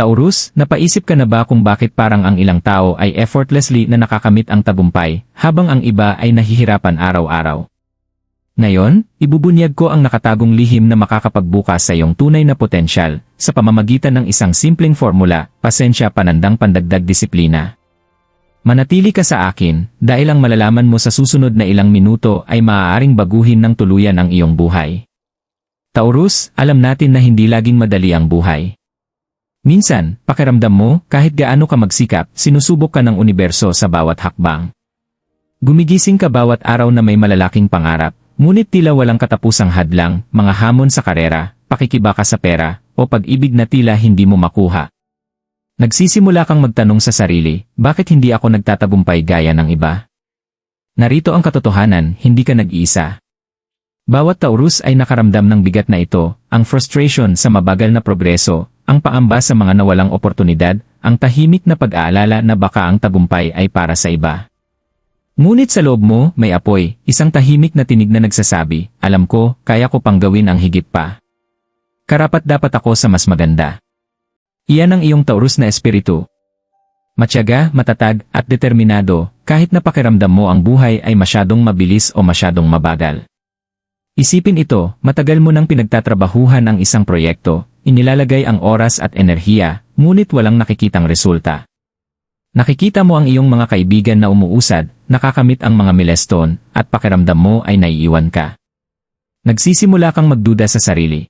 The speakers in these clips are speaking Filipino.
Taurus, napaisip ka na ba kung bakit parang ang ilang tao ay effortlessly na nakakamit ang tagumpay, habang ang iba ay nahihirapan araw-araw? Ngayon, ibubunyag ko ang nakatagong lihim na makakapagbukas sa iyong tunay na potensyal, sa pamamagitan ng isang simpleng formula, pasensya panandang pandagdag disiplina. Manatili ka sa akin, dahil ang malalaman mo sa susunod na ilang minuto ay maaaring baguhin ng tuluyan ang iyong buhay. Taurus, alam natin na hindi laging madali ang buhay. Minsan, pakiramdam mo, kahit gaano ka magsikap, sinusubok ka ng universo sa bawat hakbang. Gumigising ka bawat araw na may malalaking pangarap, ngunit tila walang katapusang hadlang, mga hamon sa karera, pakikibaka sa pera, o pag-ibig na tila hindi mo makuha. Nagsisimula kang magtanong sa sarili, bakit hindi ako nagtatagumpay gaya ng iba? Narito ang katotohanan, hindi ka nag-iisa. Bawat Taurus ay nakaramdam ng bigat na ito, ang frustration sa mabagal na progreso, ang paamba sa mga nawalang oportunidad, ang tahimik na pag-aalala na baka ang tagumpay ay para sa iba. Ngunit sa loob mo, may apoy, isang tahimik na tinig na nagsasabi, alam ko, kaya ko pang gawin ang higit pa. Karapat-dapat ako sa mas maganda. Iyan ang iyong Taurus na espiritu. Matyaga, matatag, at determinado, kahit na pakiramdam mo ang buhay ay masyadong mabilis o masyadong mabagal. Isipin ito, matagal mo nang pinagtatrabahuhan ang isang proyekto, inilalagay ang oras at enerhiya, ngunit walang nakikitang resulta. Nakikita mo ang iyong mga kaibigan na umuusad, nakakamit ang mga milestone, at pakiramdam mo ay naiiwan ka. Nagsisimula kang magduda sa sarili.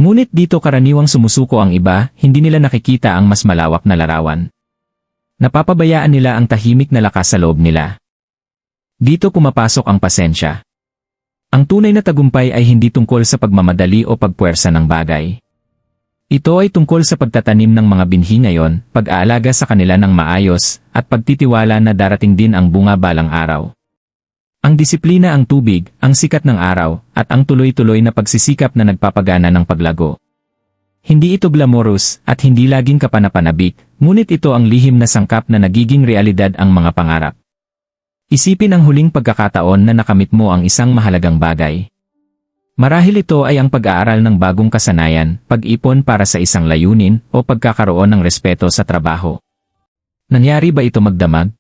Ngunit dito karaniwang sumusuko ang iba, hindi nila nakikita ang mas malawak na larawan. Napapabayaan nila ang tahimik na lakas sa loob nila. Dito pumapasok ang pasensya. Ang tunay na tagumpay ay hindi tungkol sa pagmamadali o pagpuwersa ng bagay. Ito ay tungkol sa pagtatanim ng mga binhi ngayon, pag-aalaga sa kanila ng maayos, at pagtitiwala na darating din ang bunga balang araw. Ang disiplina ang tubig, ang sikat ng araw, at ang tuloy-tuloy na pagsisikap na nagpapagana ng paglago. Hindi ito glamorous, at hindi laging kapanapanabik, ngunit ito ang lihim na sangkap na nagiging realidad ang mga pangarap. Isipin ang huling pagkakataon na nakamit mo ang isang mahalagang bagay. Marahil ito ay ang pag-aaral ng bagong kasanayan, pag-ipon para sa isang layunin, o pagkakaroon ng respeto sa trabaho. Nangyari ba ito magdamag?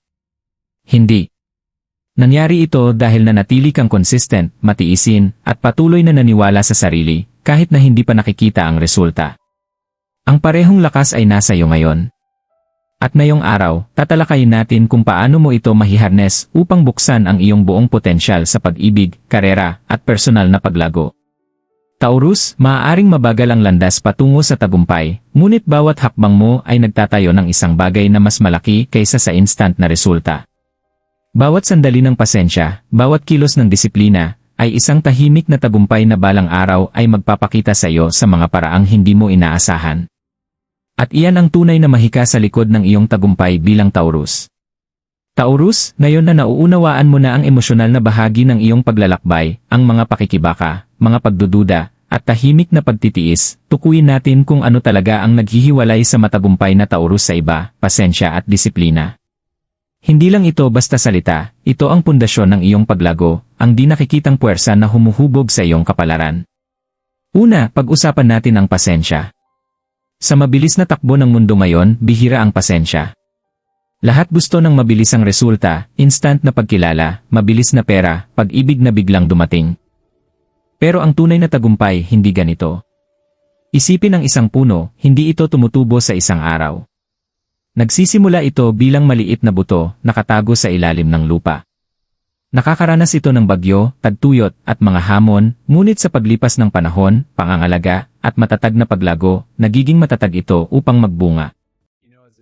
Hindi. Nangyari ito dahil nanatili kang consistent, matiisin, at patuloy na naniwala sa sarili, kahit na hindi pa nakikita ang resulta. Ang parehong lakas ay nasa iyo ngayon. At ngayong araw, tatalakayin natin kung paano mo ito mahiharness upang buksan ang iyong buong potensyal sa pag-ibig, karera, at personal na paglago. Taurus, maaaring mabagal ang landas patungo sa tagumpay, ngunit bawat hakbang mo ay nagtatayo ng isang bagay na mas malaki kaysa sa instant na resulta. Bawat sandali ng pasensya, bawat kilos ng disiplina, ay isang tahimik na tagumpay na balang araw ay magpapakita sa iyo sa mga paraang hindi mo inaasahan. At iyan ang tunay na mahika sa likod ng iyong tagumpay bilang Taurus. Taurus, ngayon na nauunawaan mo na ang emosyonal na bahagi ng iyong paglalakbay, ang mga pakikibaka, mga pagdududa, at tahimik na pagtitiis, tukuyin natin kung ano talaga ang naghihiwalay sa matagumpay na Taurus sa iba, pasensya at disiplina. Hindi lang ito basta salita, ito ang pundasyon ng iyong paglago, ang di nakikitang puwersa na humuhubog sa iyong kapalaran. Una, pag-usapan natin ang pasensya. Sa mabilis na takbo ng mundo ngayon, bihira ang pasensya. Lahat gusto ng mabilisang resulta, instant na pagkilala, mabilis na pera, pag-ibig na biglang dumating. Pero ang tunay na tagumpay, hindi ganito. Isipin ang isang puno, hindi ito tumutubo sa isang araw. Nagsisimula ito bilang maliit na buto, nakatago sa ilalim ng lupa. Nakakaranas ito ng bagyo, tagtuyot, at mga hamon, ngunit sa paglipas ng panahon, pangangalaga, at matatag na paglago, nagiging matatag ito upang magbunga.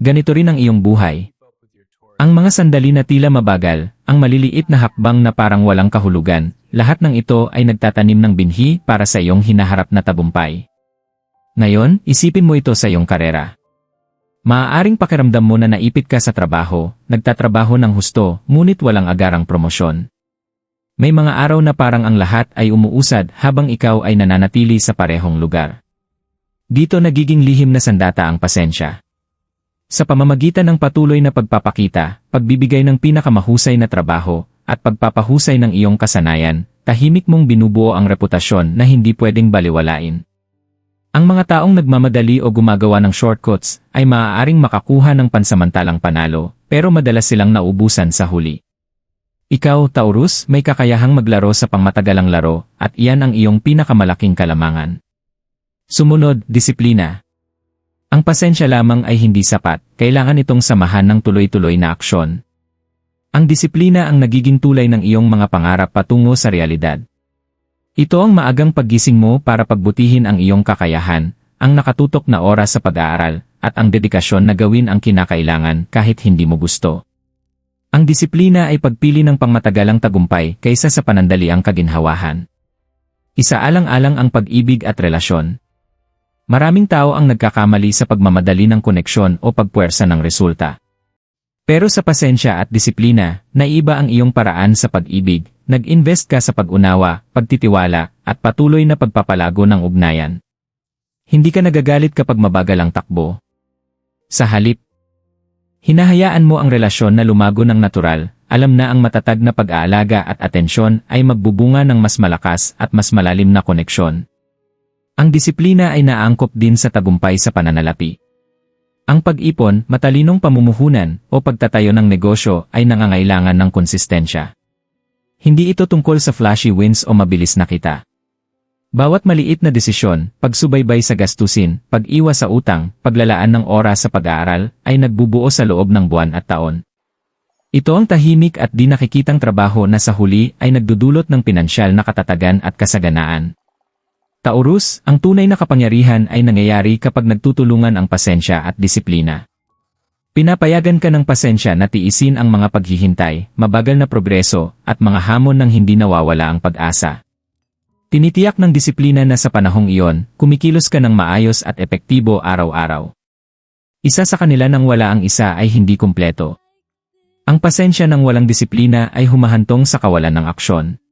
Ganito rin ang iyong buhay. Ang mga sandali na tila mabagal, ang maliliit na hakbang na parang walang kahulugan, lahat ng ito ay nagtatanim ng binhi para sa iyong hinaharap na tagumpay. Ngayon, isipin mo ito sa iyong karera. Maaaring pakiramdam mo na naipit ka sa trabaho, nagtatrabaho ng husto, ngunit walang agarang promosyon. May mga araw na parang ang lahat ay umuusad habang ikaw ay nananatili sa parehong lugar. Dito nagiging lihim na sandata ang pasensya. Sa pamamagitan ng patuloy na pagpapakita, pagbibigay ng pinakamahusay na trabaho, at pagpapahusay ng iyong kasanayan, tahimik mong binubuo ang reputasyon na hindi pwedeng baliwalain. Ang mga taong nagmamadali o gumagawa ng shortcuts ay maaaring makakuha ng pansamantalang panalo, pero madalas silang naubusan sa huli. Ikaw, Taurus, may kakayahang maglaro sa pangmatagalang laro, at iyan ang iyong pinakamalaking kalamangan. Sumunod, disiplina. Ang pasensya lamang ay hindi sapat, kailangan itong samahan ng tuloy-tuloy na aksyon. Ang disiplina ang nagiging tulay ng iyong mga pangarap patungo sa realidad. Ito ang maagang paggising mo para pagbutihin ang iyong kakayahan, ang nakatutok na oras sa pag-aaral, at ang dedikasyon na gawin ang kinakailangan kahit hindi mo gusto. Ang disiplina ay pagpili ng pangmatagalang tagumpay kaysa sa panandaliang kaginhawahan. Isaalang-alang ang pag-ibig at relasyon. Maraming tao ang nagkakamali sa pagmamadali ng koneksyon o pagpuwersa ng resulta. Pero sa pasensya at disiplina, naiba ang iyong paraan sa pag-ibig, nag-invest ka sa pag-unawa, pagtitiwala, at patuloy na pagpapalago ng ugnayan. Hindi ka nagagalit kapag mabagal ang takbo. Sa halip, hinahayaan mo ang relasyon na lumago ng natural, alam na ang matatag na pag-aalaga at atensyon ay magbubunga ng mas malakas at mas malalim na koneksyon. Ang disiplina ay naangkop din sa tagumpay sa pananalapi. Ang pag-ipon, matalinong pamumuhunan, o pagtatayo ng negosyo ay nangangailangan ng konsistensya. Hindi ito tungkol sa flashy wins o mabilis na kita. Bawat maliit na desisyon, pagsubaybay sa gastusin, pag-iwas sa utang, paglalaan ng oras sa pag-aaral, ay nagbubuo sa loob ng buwan at taon. Ito ang tahimik at di nakikitang trabaho na sa huli ay nagdudulot ng pinansyal na katatagan at kasaganaan. Taurus, ang tunay na kapangyarihan ay nangyayari kapag nagtutulungan ang pasensya at disiplina. Pinapayagan ka ng pasensya na tiisin ang mga paghihintay, mabagal na progreso, at mga hamon ng hindi nawawala ang pag-asa. Tinitiyak ng disiplina na sa panahong iyon, kumikilos ka ng maayos at epektibo araw-araw. Isa sa kanila nang wala ang isa ay hindi kumpleto. Ang pasensya ng walang disiplina ay humahantong sa kawalan ng aksyon.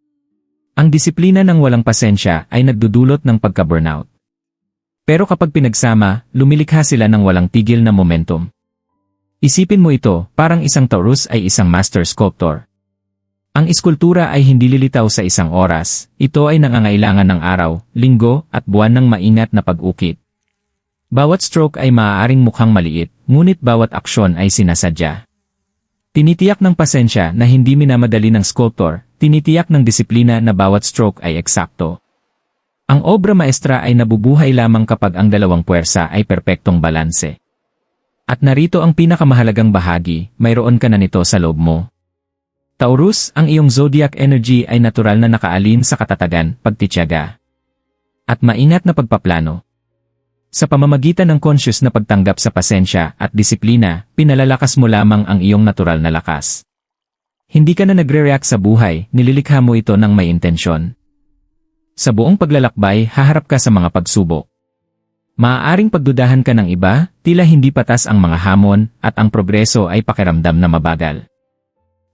Ang disiplina ng walang pasensya ay nagdudulot ng pagka-burnout. Pero kapag pinagsama, lumilikha sila ng walang tigil na momentum. Isipin mo ito, parang isang Taurus ay isang master sculptor. Ang iskultura ay hindi lilitaw sa isang oras, ito ay nangangailangan ng araw, linggo, at buwan ng maingat na pag-ukit. Bawat stroke ay maaaring mukhang maliit, ngunit bawat aksyon ay sinasadya. Tinitiyak ng pasensya na hindi minamadali ng sculptor, tinitiyak ng disiplina na bawat stroke ay eksakto. Ang obra maestra ay nabubuhay lamang kapag ang dalawang puwersa ay perpektong balanse. At narito ang pinakamahalagang bahagi, mayroon ka na nito sa loob mo. Taurus, ang iyong zodiac energy ay natural na nakaalin sa katatagan, pagtitiyaga, at maingat na pagpaplano. Sa pamamagitan ng conscious na pagtanggap sa pasensya at disiplina, pinalalakas mo lamang ang iyong natural na lakas. Hindi ka na nagre-react sa buhay, nililikha mo ito ng may intensyon. Sa buong paglalakbay, haharap ka sa mga pagsubok. Maaaring pagdudahan ka ng iba, tila hindi patas ang mga hamon, at ang progreso ay pakiramdam na mabagal.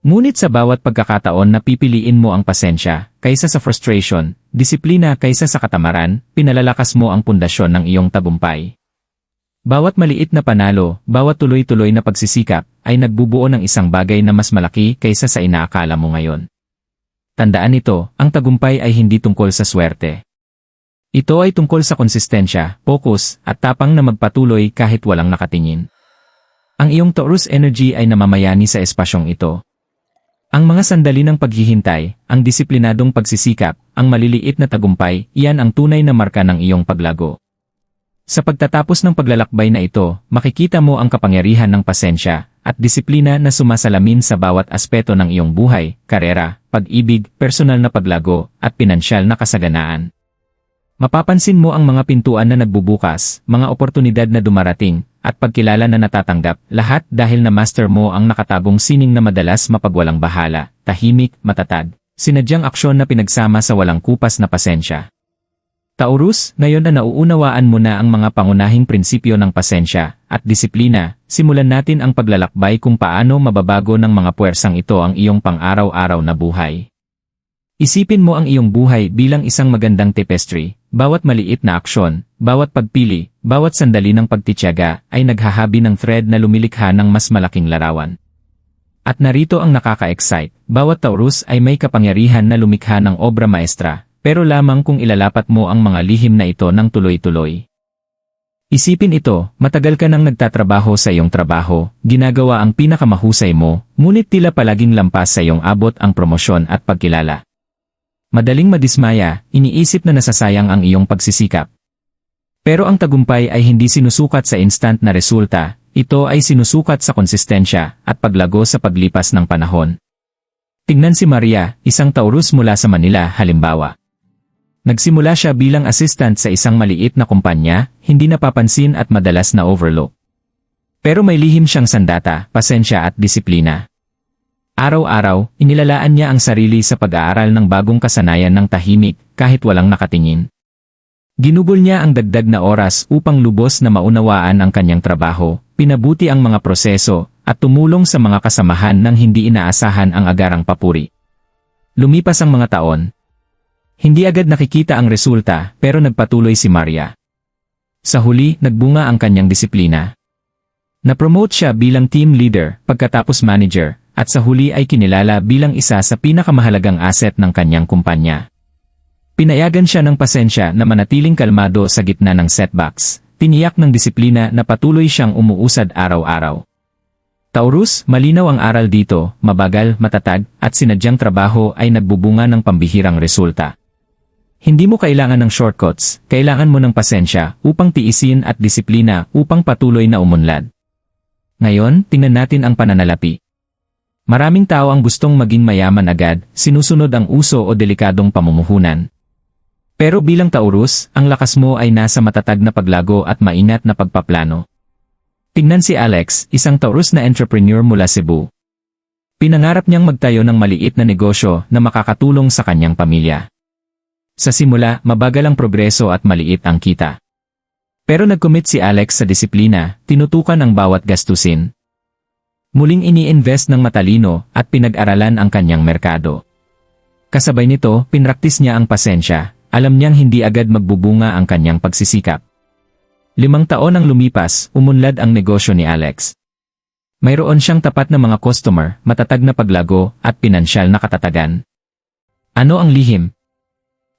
Ngunit sa bawat pagkakataon na pipiliin mo ang pasensya, kaysa sa frustration, disiplina kaysa sa katamaran, pinalalakas mo ang pundasyon ng iyong tagumpay. Bawat maliit na panalo, bawat tuloy-tuloy na pagsisikap, ay nagbubuo ng isang bagay na mas malaki kaysa sa inaakala mo ngayon. Tandaan ito, ang tagumpay ay hindi tungkol sa swerte. Ito ay tungkol sa konsistensya, focus, at tapang na magpatuloy kahit walang nakatingin. Ang iyong Taurus energy ay namamayani sa espasyong ito. Ang mga sandali ng paghihintay, ang disiplinadong pagsisikap, ang maliliit na tagumpay, iyan ang tunay na marka ng iyong paglago. Sa pagtatapos ng paglalakbay na ito, makikita mo ang kapangyarihan ng pasensya at disiplina na sumasalamin sa bawat aspeto ng iyong buhay, karera, pag-ibig, personal na paglago, at pinansyal na kasaganaan. Mapapansin mo ang mga pintuan na nagbubukas, mga oportunidad na dumarating, at pagkilala na natatanggap, lahat dahil na master mo ang nakatagong sining na madalas mapagwalang bahala, tahimik, matatag, sinadyang aksyon na pinagsama sa walang kupas na pasensya. Taurus, ngayon na nauunawaan mo na ang mga pangunahing prinsipyo ng pasensya at disiplina, simulan natin ang paglalakbay kung paano mababago ng mga puwersang ito ang iyong pang-araw-araw na buhay. Isipin mo ang iyong buhay bilang isang magandang tapestry, bawat maliit na aksyon, bawat pagpili, bawat sandali ng pagtitiyaga ay naghahabi ng thread na lumilikha ng mas malaking larawan. At narito ang nakaka-excite, bawat Taurus ay may kapangyarihan na lumikha ng obra maestra, pero lamang kung ilalapat mo ang mga lihim na ito ng tuloy-tuloy. Isipin ito, matagal ka nang nagtatrabaho sa iyong trabaho, ginagawa ang pinakamahusay mo, ngunit tila palaging lampas sa iyong abot ang promosyon at pagkilala. Madaling madismaya, iniisip na nasasayang ang iyong pagsisikap. Pero ang tagumpay ay hindi sinusukat sa instant na resulta, ito ay sinusukat sa konsistensya at paglago sa paglipas ng panahon. Tingnan si Maria, isang Taurus mula sa Manila, halimbawa. Nagsimula siya bilang assistant sa isang maliit na kumpanya, hindi napapansin at madalas na overlook. Pero may lihim siyang sandata, pasensya at disiplina. Araw-araw, inilalaan niya ang sarili sa pag-aaral ng bagong kasanayan ng tahimik, kahit walang nakatingin. Ginugol niya ang dagdag na oras upang lubos na maunawaan ang kanyang trabaho, pinabuti ang mga proseso, at tumulong sa mga kasamahan nang hindi inaasahan ang agarang papuri. Lumipas ang mga taon. Hindi agad nakikita ang resulta, pero nagpatuloy si Maria. Sa huli, nagbunga ang kanyang disiplina. Na-promote siya bilang team leader, pagkatapos manager, at sa huli ay kinilala bilang isa sa pinakamahalagang asset ng kanyang kumpanya. Pinayagan siya ng pasensya na manatiling kalmado sa gitna ng setbacks, tiniyak ng disiplina na patuloy siyang umuusad araw-araw. Taurus, malinaw ang aral dito, mabagal, matatag, at sinadyang trabaho ay nagbubunga ng pambihirang resulta. Hindi mo kailangan ng shortcuts, kailangan mo ng pasensya upang tiisin at disiplina upang patuloy na umunlad. Ngayon, tingnan natin ang pananalapi. Maraming tao ang gustong maging mayaman agad, sinusunod ang uso o delikadong pamumuhunan. Pero bilang Taurus, ang lakas mo ay nasa matatag na paglago at maingat na pagpaplano. Tingnan si Alex, isang Taurus na entrepreneur mula Cebu. Pinangarap niyang magtayo ng maliit na negosyo na makakatulong sa kanyang pamilya. Sa simula, mabagal ang progreso at maliit ang kita. Pero nag-commit si Alex sa disiplina, tinutukan ang bawat gastusin. Muling ini-invest ng matalino at pinag-aralan ang kanyang merkado. Kasabay nito, pinraktis niya ang pasensya, alam niyang hindi agad magbubunga ang kanyang pagsisikap. 5 taon ang lumipas, umunlad ang negosyo ni Alex. Mayroon siyang tapat na mga customer, matatag na paglago, at pinansyal na katatagan. Ano ang lihim?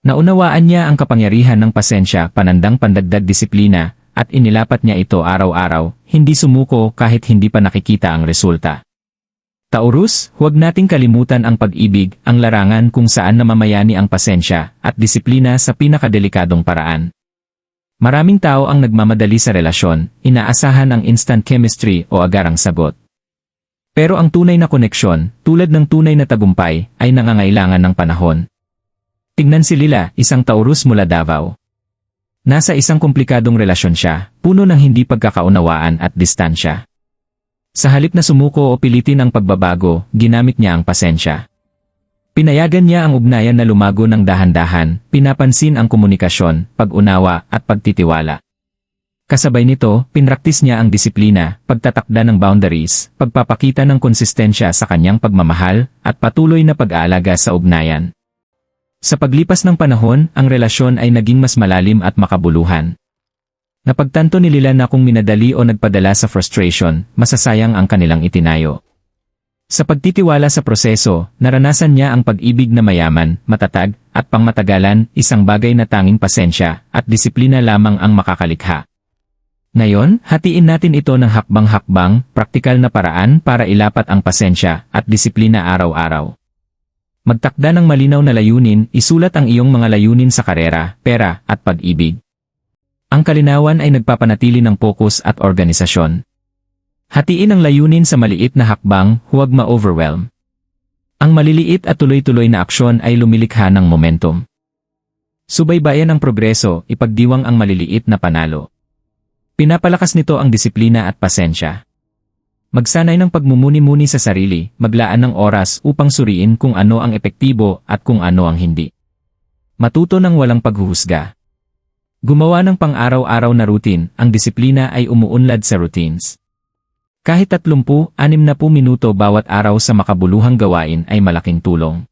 Naunawaan niya ang kapangyarihan ng pasensya, panandang pandagdag disiplina, at inilapat niya ito araw-araw, hindi sumuko kahit hindi pa nakikita ang resulta. Taurus, huwag nating kalimutan ang pag-ibig, ang larangan kung saan namamayani ang pasensya, at disiplina sa pinakadelikadong paraan. Maraming tao ang nagmamadali sa relasyon, inaasahan ang instant chemistry o agarang sagot. Pero ang tunay na koneksyon, tulad ng tunay na tagumpay, ay nangangailangan ng panahon. Tingnan si Lila, isang Taurus mula Davao. Nasa isang komplikadong relasyon siya, puno ng hindi pagkakaunawaan at distansya. Sa halip na sumuko o pilitin ang pagbabago, ginamit niya ang pasensya. Pinayagan niya ang ugnayan na lumago ng dahan-dahan, pinapansin ang komunikasyon, pag-unawa, at pagtitiwala. Kasabay nito, pinraktis niya ang disiplina, pagtatakda ng boundaries, pagpapakita ng konsistensya sa kanyang pagmamahal, at patuloy na pag-aalaga sa ugnayan. Sa paglipas ng panahon, ang relasyon ay naging mas malalim at makabuluhan. Napagtanto ni Lila na kung minadali o nagpadala sa frustration, masasayang ang kanilang itinayo. Sa pagtitiwala sa proseso, naranasan niya ang pag-ibig na mayaman, matatag, at pangmatagalan, isang bagay na tanging pasensya, at disiplina lamang ang makakalikha. Ngayon, hatiin natin ito ng hakbang-hakbang, praktikal na paraan para ilapat ang pasensya at disiplina araw-araw. Magtakda ng malinaw na layunin, isulat ang iyong mga layunin sa karera, pera, at pag-ibig. Ang kalinawan ay nagpapanatili ng fokus at organisasyon. Hatiin ang layunin sa maliit na hakbang, huwag ma-overwhelm. Ang maliliit at tuloy-tuloy na aksyon ay lumilikha ng momentum. Subaybayan ang progreso, ipagdiwang ang maliliit na panalo. Pinapalakas nito ang disiplina at pasensya. Magsanay ng pagmumuni-muni sa sarili, maglaan ng oras upang suriin kung ano ang epektibo at kung ano ang hindi. Matuto ng walang paghuhusga. Gumawa ng pang-araw-araw na routine, ang disiplina ay umuunlad sa routines. Kahit 30-60 minuto bawat araw sa makabuluhang gawain ay malaking tulong.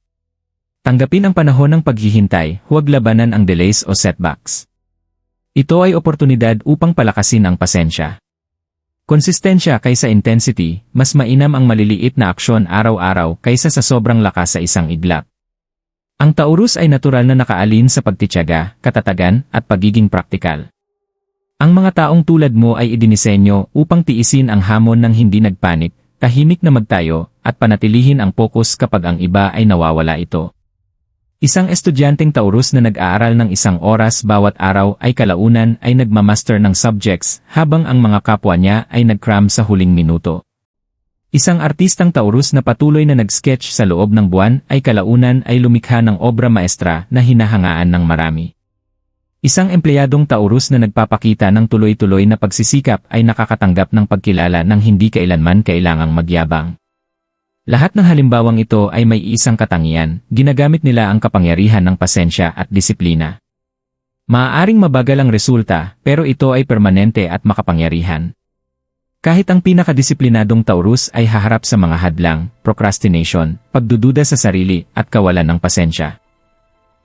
Tanggapin ang panahon ng paghihintay, huwag labanan ang delays o setbacks. Ito ay oportunidad upang palakasin ang pasensya. Konsistensya kaysa intensity, mas mainam ang maliliit na aksyon araw-araw kaysa sa sobrang lakas sa isang iglap. Ang Taurus ay natural na nakaalin sa pagtitiyaga, katatagan, at pagiging praktikal. Ang mga taong tulad mo ay idinisenyo upang tiisin ang hamon ng hindi nagpanik, tahimik na magtayo, at panatilihin ang focus kapag ang iba ay nawawala ito. Isang estudyanteng Taurus na nag-aaral ng 1 oras bawat araw ay kalaunan ay nagmamaster ng subjects habang ang mga kapwa niya ay nag-cram sa huling minuto. Isang artistang Taurus na patuloy na nag-sketch sa loob ng buwan ay kalaunan ay lumikha ng obra maestra na hinahangaan ng marami. Isang empleyadong Taurus na nagpapakita ng tuloy-tuloy na pagsisikap ay nakakatanggap ng pagkilala ng hindi kailanman kailangang magyabang. Lahat ng halimbawang ito ay may isang katangian, ginagamit nila ang kapangyarihan ng pasensya at disiplina. Maaaring mabagal ang resulta, pero ito ay permanente at makapangyarihan. Kahit ang pinakadisiplinadong Taurus ay haharap sa mga hadlang, procrastination, pagdududa sa sarili, at kawalan ng pasensya.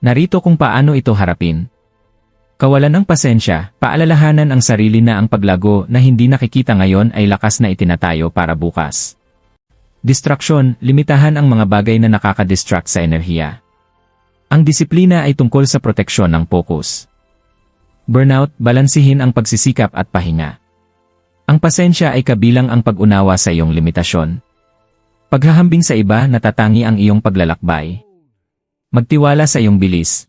Narito kung paano ito harapin. Kawalan ng pasensya, paalalahanan ang sarili na ang paglago na hindi nakikita ngayon ay lakas na itinatayo para bukas. Distraksyon, limitahan ang mga bagay na nakaka-distract sa enerhiya. Ang disiplina ay tungkol sa proteksyon ng focus. Burnout, balansihin ang pagsisikap at pahinga. Ang pasensya ay kabilang ang pag-unawa sa iyong limitasyon. Paghahambing sa iba, natatangi ang iyong paglalakbay. Magtiwala sa iyong bilis.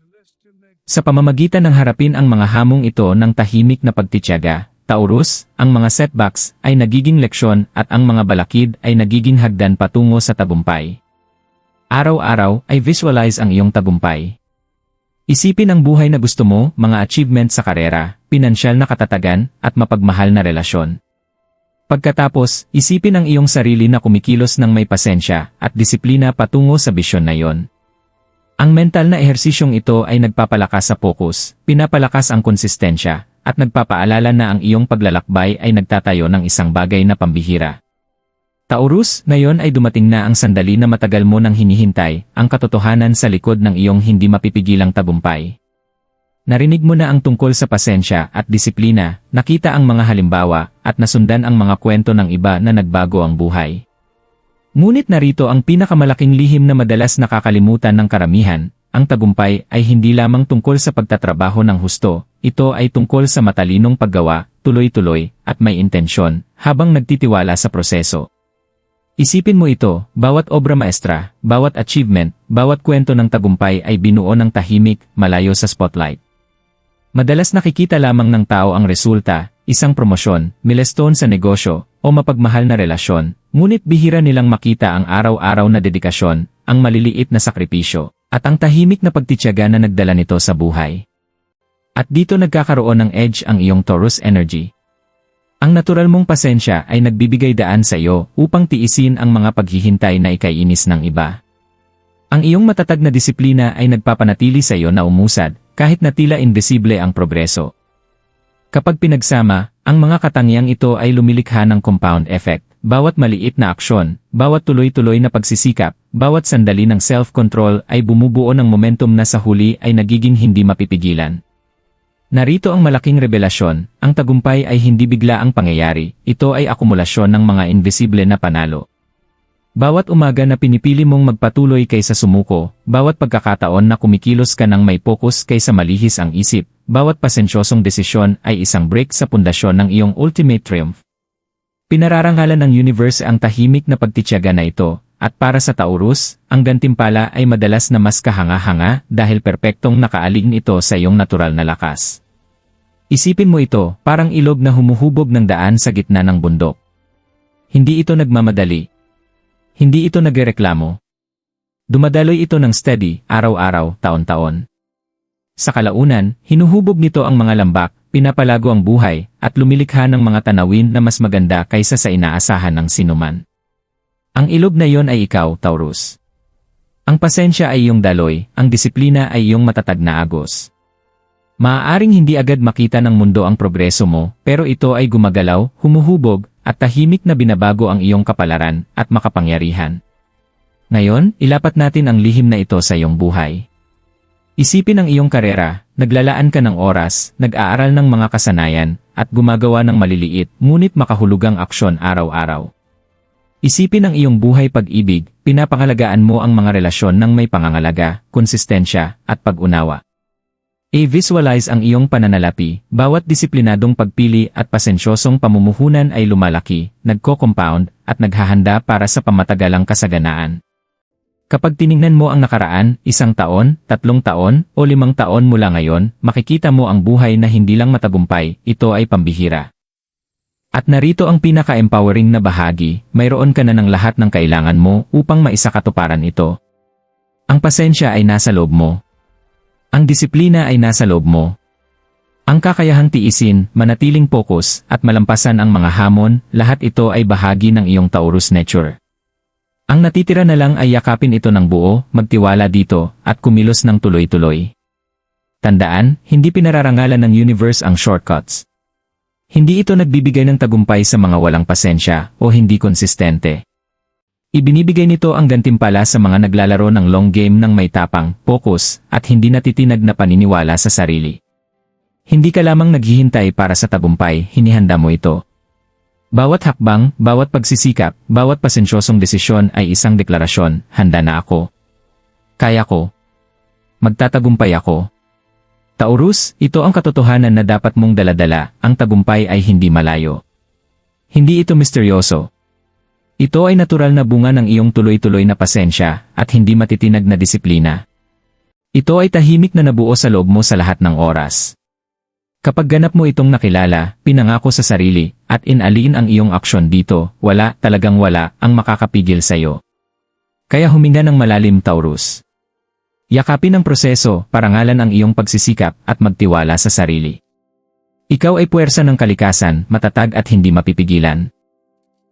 Sa pamamagitan ng harapin ang mga hamong ito ng tahimik na pagtitiyaga, Taurus, ang mga setbacks ay nagiging leksyon at ang mga balakid ay nagiging hagdan patungo sa tagumpay. Araw-araw ay visualize ang iyong tagumpay. Isipin ang buhay na gusto mo, mga achievement sa karera, pinansyal na katatagan, at mapagmahal na relasyon. Pagkatapos, isipin ang iyong sarili na kumikilos ng may pasensya at disiplina patungo sa bisyon na iyon. Ang mental na ehersisyong ito ay nagpapalakas sa focus, pinapalakas ang konsistensya, at nagpapaalala na ang iyong paglalakbay ay nagtatayo ng isang bagay na pambihira. Taurus, ngayon ay dumating na ang sandali na matagal mo nang hinihintay, ang katotohanan sa likod ng iyong hindi mapipigilang tagumpay. Narinig mo na ang tungkol sa pasensya at disiplina, nakita ang mga halimbawa, at nasundan ang mga kwento ng iba na nagbago ang buhay. Ngunit narito ang pinakamalaking lihim na madalas nakakalimutan ng karamihan, ang tagumpay ay hindi lamang tungkol sa pagtatrabaho ng husto, ito ay tungkol sa matalinong paggawa, tuloy-tuloy, at may intensyon, habang nagtitiwala sa proseso. Isipin mo ito, bawat obra maestra, bawat achievement, bawat kwento ng tagumpay ay binuo ng tahimik, malayo sa spotlight. Madalas nakikita lamang ng tao ang resulta, isang promosyon, milestone sa negosyo, o mapagmahal na relasyon, ngunit bihira nilang makita ang araw-araw na dedikasyon, ang maliliit na sakripisyo, at ang tahimik na pagtitiyaga na nagdala nito sa buhay. At dito nagkakaroon ng edge ang iyong Taurus energy. Ang natural mong pasensya ay nagbibigay daan sa iyo upang tiisin ang mga paghihintay na ikaiinis ng iba. Ang iyong matatag na disiplina ay nagpapanatili sa iyo na umusad, kahit na tila invisible ang progreso. Kapag pinagsama, ang mga katangiang ito ay lumilikha ng compound effect. Bawat maliit na aksyon, bawat tuloy-tuloy na pagsisikap, bawat sandali ng self-control ay bumubuo ng momentum na sa huli ay nagiging hindi mapipigilan. Narito ang malaking revelasyon, ang tagumpay ay hindi bigla ang pangyayari, ito ay akumulasyon ng mga invisible na panalo. Bawat umaga na pinipili mong magpatuloy kaysa sumuko, bawat pagkakataon na kumikilos ka ng may focus kaysa malihis ang isip, bawat pasensyosong desisyon ay isang break sa pundasyon ng iyong ultimate triumph. Pinararangalan ng universe ang tahimik na pagtitiyaga na ito, at para sa Taurus, ang gantimpala ay madalas na mas kahanga-hanga dahil perpektong nakaalin ito sa iyong natural na lakas. Isipin mo ito, parang ilog na humuhubog ng daan sa gitna ng bundok. Hindi ito nagmamadali. Hindi ito nagrereklamo. Dumadaloy ito ng steady, araw-araw, taon-taon. Sa kalaunan, hinuhubog nito ang mga lambak, pinapalago ang buhay, at lumilikha ng mga tanawin na mas maganda kaysa sa inaasahan ng sinuman. Ang ilog na iyon ay ikaw, Taurus. Ang pasensya ay iyong daloy, ang disiplina ay iyong matatag na agos. Maaaring hindi agad makita ng mundo ang progreso mo, pero ito ay gumagalaw, humuhubog, at tahimik na binabago ang iyong kapalaran at makapangyarihan. Ngayon, ilapat natin ang lihim na ito sa iyong buhay. Isipin ang iyong karera, naglalaan ka ng oras, nag-aaral ng mga kasanayan, at gumagawa ng maliliit ngunit makahulugang aksyon araw-araw. Isipin ang iyong buhay pag-ibig, pinapangalagaan mo ang mga relasyon ng may pangangalaga, konsistensya, at pag-unawa. I-visualize ang iyong pananalapi, bawat disiplinadong pagpili at pasensyosong pamumuhunan ay lumalaki, nagko-compound, at naghahanda para sa pamatagalang kasaganaan. Kapag tiningnan mo ang nakaraan, 1 taon, 3 taon, o 5 taon mula ngayon, makikita mo ang buhay na hindi lang matagumpay, ito ay pambihira. At narito ang pinaka-empowering na bahagi, mayroon ka na ng lahat ng kailangan mo upang maisakatuparan ito. Ang pasensya ay nasa loob mo. Ang disiplina ay nasa loob mo. Ang kakayahang tiisin, manatiling focus, at malampasan ang mga hamon, lahat ito ay bahagi ng iyong Taurus nature. Ang natitira na lang ay yakapin ito ng buo, magtiwala dito, at kumilos ng tuloy-tuloy. Tandaan, hindi pinararangalan ng universe ang shortcuts. Hindi ito nagbibigay ng tagumpay sa mga walang pasensya o hindi konsistente. Ibinibigay nito ang gantimpala sa mga naglalaro ng long game ng may tapang, focus, at hindi natitinag na paniniwala sa sarili. Hindi ka lamang naghihintay para sa tagumpay, hinihanda mo ito. Bawat hakbang, bawat pagsisikap, bawat pasensyosong desisyon ay isang deklarasyon, handa na ako. Kaya ko. Magtatagumpay ako. Taurus, ito ang katotohanan na dapat mong daladala, ang tagumpay ay hindi malayo. Hindi ito misteryoso. Ito ay natural na bunga ng iyong tuloy-tuloy na pasensya at hindi matitinag na disiplina. Ito ay tahimik na nabuo sa loob mo sa lahat ng oras. Kapag ganap mo itong nakilala, pinangako sa sarili, at inaliin ang iyong aksyon dito, talagang wala, ang makakapigil sa iyo. Kaya huminga ng malalim, Taurus. Yakapin ang proseso, parangalan ang iyong pagsisikap, at magtiwala sa sarili. Ikaw ay puwersa ng kalikasan, matatag at hindi mapipigilan.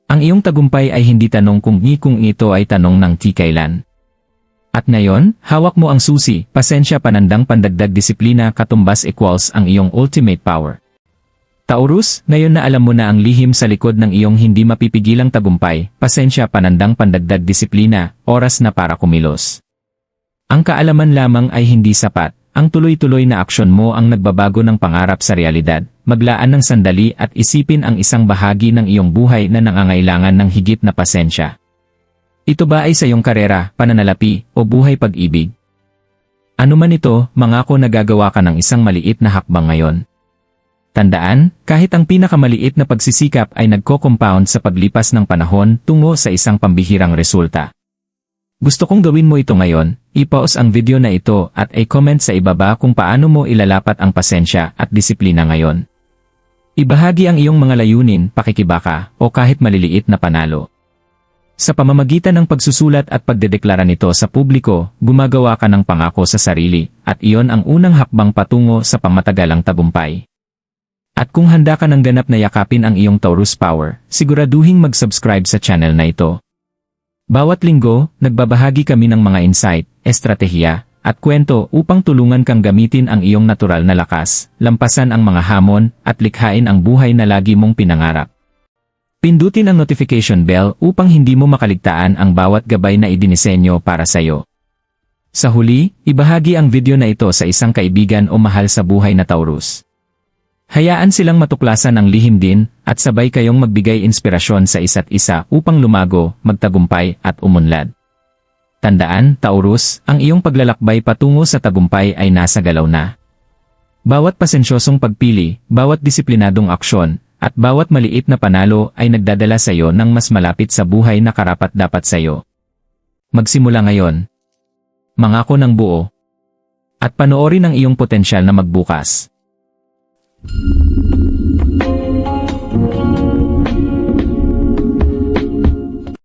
Ang iyong tagumpay ay hindi tanong kung ito ay tanong ng kailan. At ngayon, hawak mo ang susi, pasensya panandang pandagdag disiplina katumbas equals ang iyong ultimate power. Taurus, ngayon na alam mo na ang lihim sa likod ng iyong hindi mapipigilang tagumpay, pasensya panandang pandagdag disiplina, oras na para kumilos. Ang kaalaman lamang ay hindi sapat, ang tuloy-tuloy na aksyon mo ang nagbabago ng pangarap sa realidad. Maglaan ng sandali at isipin ang isang bahagi ng iyong buhay na nangangailangan ng higit na pasensya. Ito ba ay sa iyong karera, pananalapi, o buhay pag-ibig? Ano man ito, mangako na gagawa ka ng isang maliit na hakbang ngayon. Tandaan, kahit ang pinakamaliit na pagsisikap ay nagko-compound sa paglipas ng panahon tungo sa isang pambihirang resulta. Gusto kong gawin mo ito ngayon, i-pause ang video na ito at i-comment sa ibaba kung paano mo ilalapat ang pasensya at disiplina ngayon. Ibahagi ang iyong mga layunin, pakikibaka, o kahit maliliit na panalo. Sa pamamagitan ng pagsusulat at pagdedeklara nito sa publiko, gumagawa ka ng pangako sa sarili, at iyon ang unang hakbang patungo sa pamatagalang tagumpay. At kung handa ka ng ganap na yakapin ang iyong Taurus Power, siguraduhing mag-subscribe sa channel na ito. Bawat linggo, nagbabahagi kami ng mga insight, estratehiya, at kwento upang tulungan kang gamitin ang iyong natural na lakas, lampasan ang mga hamon, at likhain ang buhay na lagi mong pinangarap. Pindutin ang notification bell upang hindi mo makaligtaan ang bawat gabay na idinisenyo para sa iyo. Sa huli, ibahagi ang video na ito sa isang kaibigan o mahal sa buhay na Taurus. Hayaan silang matuklasan ang lihim din, at sabay kayong magbigay inspirasyon sa isa't isa upang lumago, magtagumpay, at umunlad. Tandaan, Taurus, ang iyong paglalakbay patungo sa tagumpay ay nasa galaw na. Bawat pasensyosong pagpili, bawat disiplinadong aksyon, at bawat maliit na panalo ay nagdadala sa iyo ng mas malapit sa buhay na karapat-dapat sa iyo. Magsimula ngayon. Mangako ng buo. At panoorin ang iyong potensyal na magbukas.